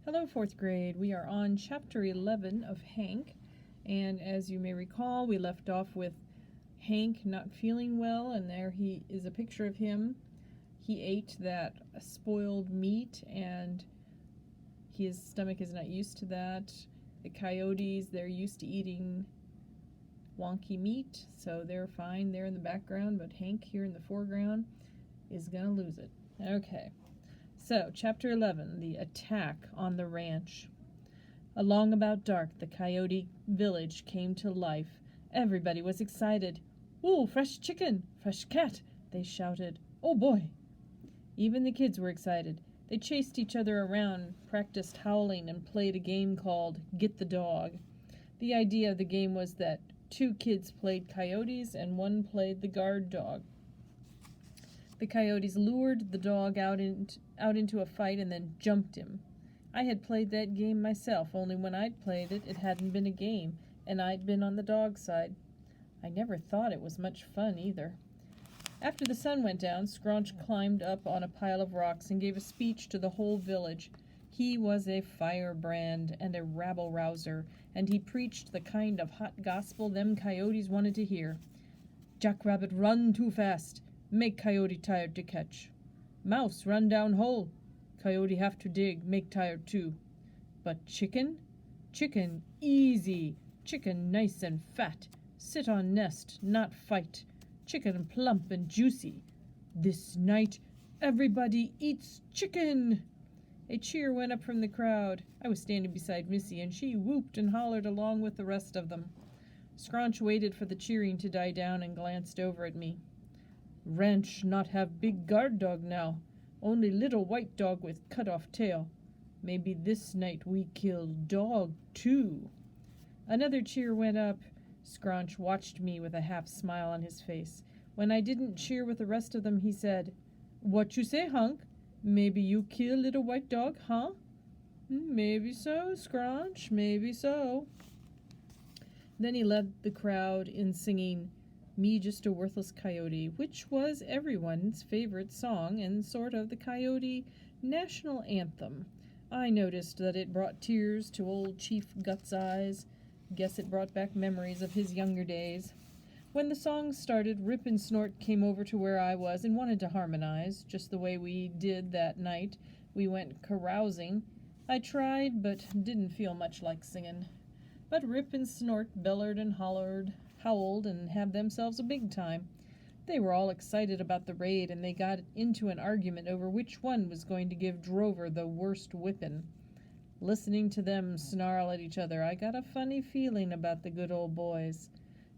Hello, fourth grade. We are on chapter 11 of Hank, and as you may recall, we left off with Hank not feeling well, and there he is a picture of him. He ate that spoiled meat, and his stomach is not used to that. The coyotes, they're used to eating wonky meat, so they're fine there in the background, but Hank here in the foreground is gonna lose it. Okay. So, Chapter 11, The Attack on the Ranch. Along about dark, the coyote village came to life. Everybody was excited. "Ooh, fresh chicken! Fresh cat!" they shouted. "Oh boy!" Even the kids were excited. They chased each other around, practiced howling, and played a game called Get the Dog. The idea of the game was that 2 kids played coyotes and 1 played the guard dog. The coyotes lured the dog out into a fight and then jumped him. I had played that game myself, only when I'd played it, it hadn't been a game, and I'd been on the dog side. I never thought it was much fun, either. After the sun went down, Scrunch climbed up on a pile of rocks and gave a speech to the whole village. He was a firebrand and a rabble-rouser, and he preached the kind of hot gospel them coyotes wanted to hear. Jackrabbit run too fast. Make coyote tired to catch. Mouse run down hole. Coyote have to dig, make tired too. But chicken? Chicken easy. Chicken nice and fat. Sit on nest, not fight. Chicken plump and juicy. This night everybody eats chicken. A cheer went up from the crowd. I was standing beside Missy, and she whooped and hollered along with the rest of them. Scrunch waited for the cheering to die down and glanced over at me. Ranch not have big guard dog now. Only little white dog with cut off tail. Maybe this night we kill dog too. Another cheer went up. Scrunch watched me with a half smile on his face. When I didn't cheer with the rest of them, he said, "What you say, Hunk? Maybe you kill little white dog, huh?" "Maybe so, Scrunch, maybe so." Then he led the crowd in singing Me Just a Worthless Coyote, which was everyone's favorite song and sort of the coyote national anthem. I noticed that it brought tears to old Chief Gut's eyes. Guess it brought back memories of his younger days. When the song started, Rip and Snort came over to where I was and wanted to harmonize, just the way we did that night we went carousing. I tried, but didn't feel much like singing. But Rip and Snort bellowed and howled, and had themselves a big time. They were all excited about the raid, and they got into an argument over which one was going to give Drover the worst whippin'. Listening to them snarl at each other, I got a funny feeling about the good old boys.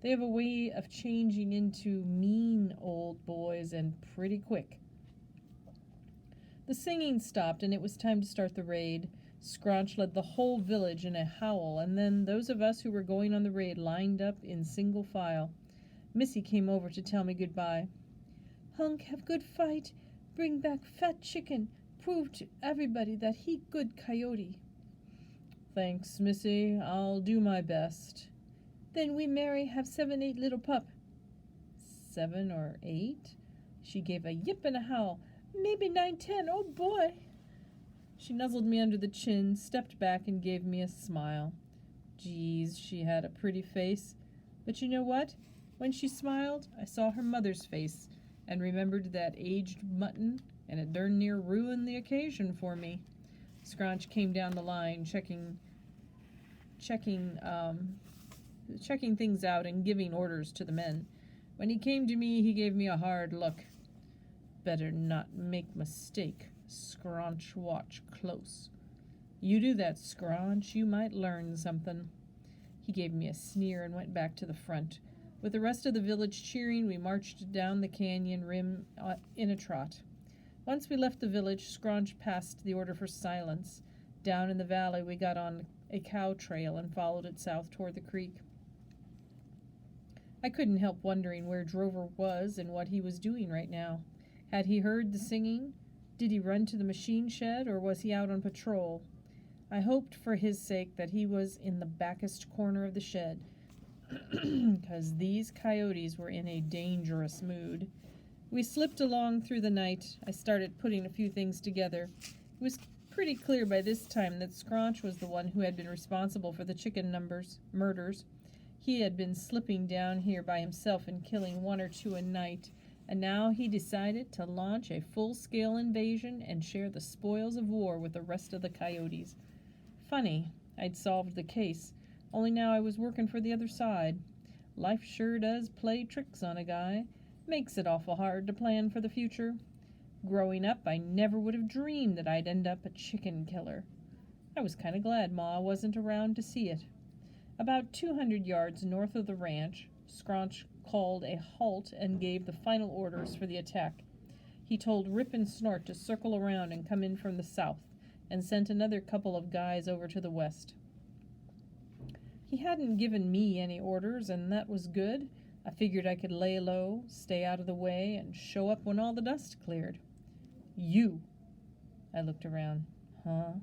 They have a way of changing into mean old boys, and pretty quick. The singing stopped, and it was time to start the raid. Scrunch led the whole village in a howl, and then those of us who were going on the raid lined up in single file. Missy came over to tell me goodbye. "Hunk have good fight. Bring back fat chicken. Prove to everybody that he good coyote." "Thanks, Missy. I'll do my best." "Then we marry have 7-8 little pup." 7 or 8? She gave a yip and a howl. "Maybe 9-10. Oh boy." She nuzzled me under the chin, stepped back, and gave me a smile. Geez, she had a pretty face. But you know what? When she smiled, I saw her mother's face, and remembered that aged mutton, and it darn near ruined the occasion for me. Scrunch came down the line, checking things out and giving orders to the men. When he came to me, he gave me a hard look. "Better not make mistake. Scrunch watch close. You do that, Scrunch, you might learn something." He gave me a sneer and went back to the front. With the rest of the village cheering, we marched down the canyon rim in a trot. Once we left the village, Scrunch passed the order for silence. Down in the valley, we got on a cow trail and followed it south toward the creek. I couldn't help wondering where Drover was and what he was doing right now. Had he heard the singing? Did he run to the machine shed, or was he out on patrol? I hoped for his sake that he was in the backest corner of the shed, because these coyotes were in a dangerous mood. We slipped along through the night. I started putting a few things together. It was pretty clear by this time that Scraunch was the one who had been responsible for the chicken murders. He had been slipping down here by himself and killing one or two a night, and now he decided to launch a full-scale invasion and share the spoils of war with the rest of the coyotes. Funny, I'd solved the case, only now I was working for the other side. Life sure does play tricks on a guy. Makes it awful hard to plan for the future. Growing up, I never would have dreamed that I'd end up a chicken killer. I was kind of glad Ma wasn't around to see it. About 200 yards north of the ranch, Scraunch called a halt and gave the final orders for the attack. He told Rip and Snort to circle around and come in from the south, and sent another couple of guys over to the west. He hadn't given me any orders, and that was good. I figured I could lay low, stay out of the way, and show up when all the dust cleared. You. I looked around. Huh?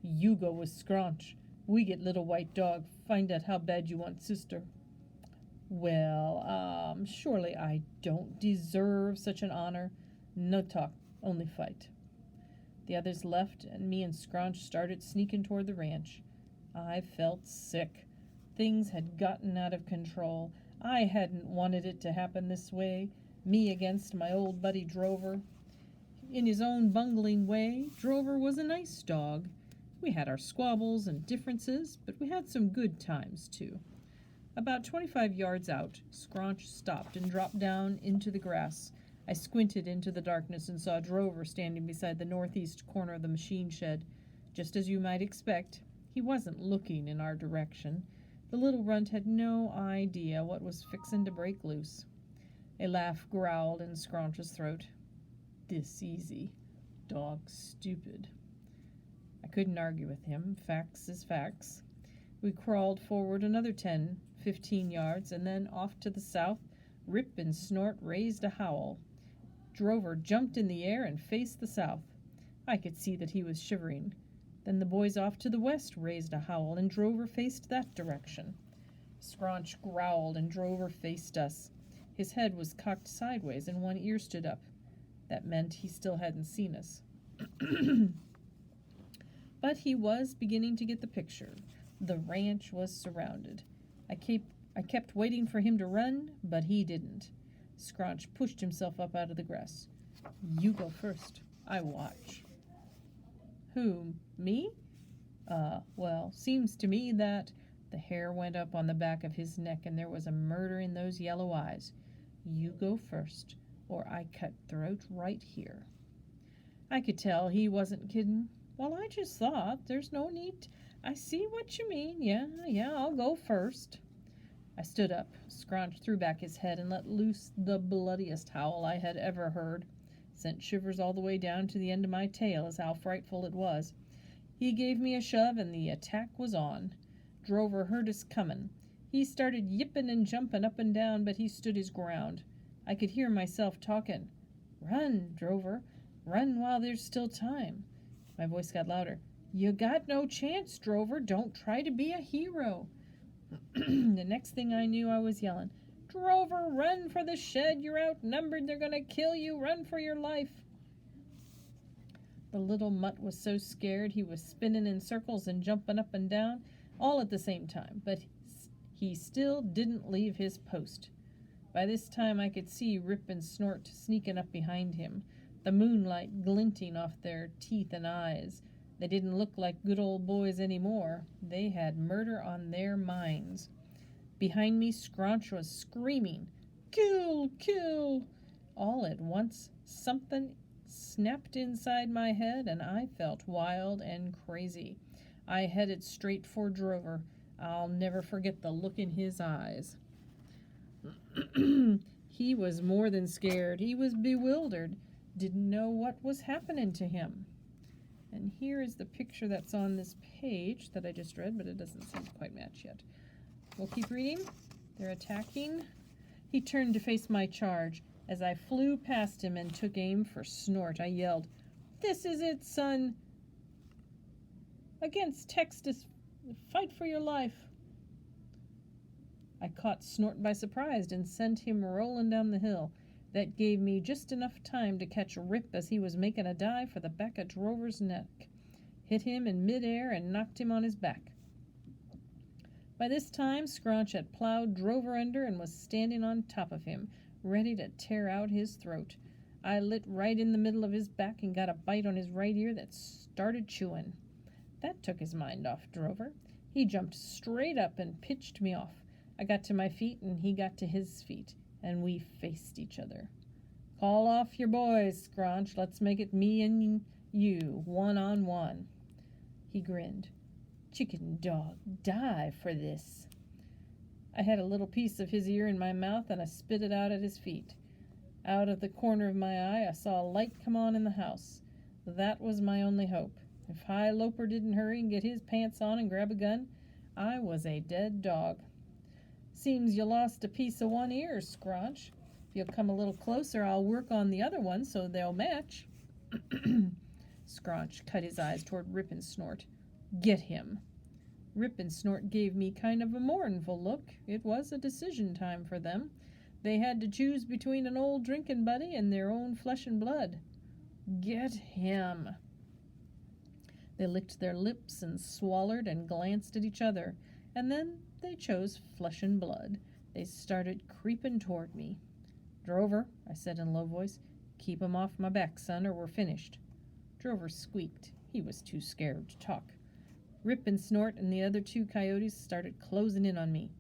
You go with Scraunch. We get little white dog. Find out how bad you want sister. Well, surely I don't deserve such an honor. No talk, only fight. The others left, and me and Scraunch started sneaking toward the ranch. I felt sick. Things had gotten out of control. I hadn't wanted it to happen this way, me against my old buddy Drover. In his own bungling way, Drover was a nice dog. We had our squabbles and differences, but we had some good times, too. About 25 yards out, Scraunch stopped and dropped down into the grass. I squinted into the darkness and saw Drover standing beside the northeast corner of the machine shed. Just as you might expect, he wasn't looking in our direction. The little runt had no idea what was fixin' to break loose. A laugh growled in Scraunch's throat. This easy. Dog stupid. I couldn't argue with him. Facts is facts. We crawled forward another 10, 15 yards, and then off to the south, Rip and Snort raised a howl. Drover jumped in the air and faced the south. I could see that he was shivering. Then the boys off to the west raised a howl, and Drover faced that direction. Scraunch growled, and Drover faced us. His head was cocked sideways, and one ear stood up. That meant he still hadn't seen us. But he was beginning to get the picture. The ranch was surrounded. I kept waiting for him to run, but he didn't. Scraunch pushed himself up out of the grass. You go first. I watch. Who, me? Well, seems to me that the hair went up on the back of his neck and there was a murder in those yellow eyes. You go first, or I cut throat right here. I could tell he wasn't kidding. Well, I just thought, there's no need. I see what you mean. Yeah, I'll go first. I stood up. Scraunch threw back his head and let loose the bloodiest howl I had ever heard. Sent shivers all the way down to the end of my tail as how frightful it was. He gave me a shove, and the attack was on. Drover heard us comin'. He started yippin' and jumpin' up and down, but he stood his ground. I could hear myself talkin'. Run, Drover. Run while there's still time. My voice got louder. You got no chance, Drover. Don't try to be a hero. The next thing I knew, I was yelling, Drover, run for the shed. You're outnumbered. They're going to kill you. Run for your life. The little mutt was so scared he was spinning in circles and jumping up and down, all at the same time, but he still didn't leave his post. By this time I could see Rip and Snort sneaking up behind him, the moonlight glinting off their teeth and eyes. They didn't look like good old boys anymore. They had murder on their minds. Behind me, Scraunch was screaming, Kill! Kill! All at once, something snapped inside my head, and I felt wild and crazy. I headed straight for Drover. I'll never forget the look in his eyes. He was more than scared. He was bewildered. Didn't know what was happening to him. And here is the picture that's on this page that I just read, but it doesn't seem to quite match yet. We'll keep reading. They're attacking. He turned to face my charge. As I flew past him and took aim for Snort, I yelled, This is it, son! Against Texas, fight for your life! I caught Snort by surprise and sent him rolling down the hill. That gave me just enough time to catch Rip as he was making a dive for the back of Drover's neck. hit him in midair, and knocked him on his back. By this time, Scraunch had plowed Drover under and was standing on top of him, ready to tear out his throat. I lit right in the middle of his back and got a bite on his right ear that started chewing. That took his mind off Drover. He jumped straight up and pitched me off. I got to my feet and he got to his feet, and we faced each other. "Call off your boys, Scraunch. Let's make it me and you, 1-on-1. He grinned. "Chicken dog, die for this." I had a little piece of his ear in my mouth and I spit it out at his feet. Out of the corner of my eye I saw a light come on in the house. That was my only hope. If High Loper didn't hurry and get his pants on and grab a gun, I was a dead dog. "Seems you lost a piece of one ear, Scraunch. If you'll come a little closer, I'll work on the other one so they'll match." Scraunch cut his eyes toward Rip and Snort. "Get him." Rip and Snort gave me kind of a mournful look. It was a decision time for them. They had to choose between an old drinking buddy and their own flesh and blood. "Get him." They licked their lips and swallowed and glanced at each other, and then they chose flesh and blood. They started creeping toward me. "Drover," I said in a low voice, "keep 'em off my back, son, or we're finished." Drover squeaked. He was too scared to talk. Rip and Snort and the other two coyotes started closing in on me.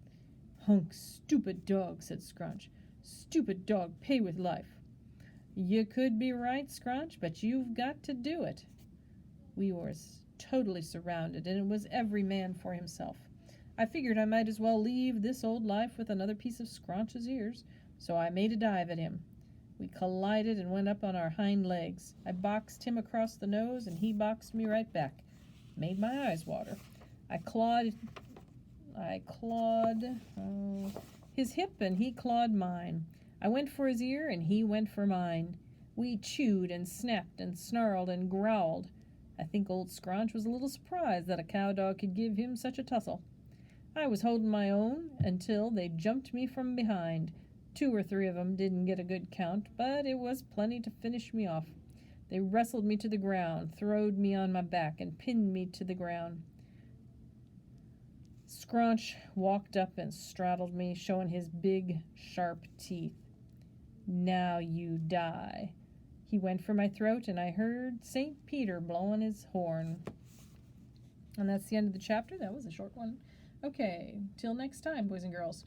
"Hunk, stupid dog," said Scraunch. "Stupid dog, pay with life." "You could be right, Scraunch, but you've got to do it." We were totally surrounded, and it was every man for himself. I figured I might as well leave this old life with another piece of Scraunch's ears, so I made a dive at him. We collided and went up on our hind legs. I boxed him across the nose, and he boxed me right back. Made my eyes water. I clawed his hip, and he clawed mine. I went for his ear, and he went for mine. We chewed and snapped and snarled and growled. I think old Scraunch was a little surprised that a cow dog could give him such a tussle. I was holding my own until they jumped me from behind. 2 or 3 of them didn't get a good count, but it was plenty to finish me off. They wrestled me to the ground, throwed me on my back, and pinned me to the ground. Scraunch walked up and straddled me, showing his big, sharp teeth. "Now you die." He went for my throat, and I heard St. Peter blowing his horn. And that's the end of the chapter. That was a short one. Okay, till next time, boys and girls.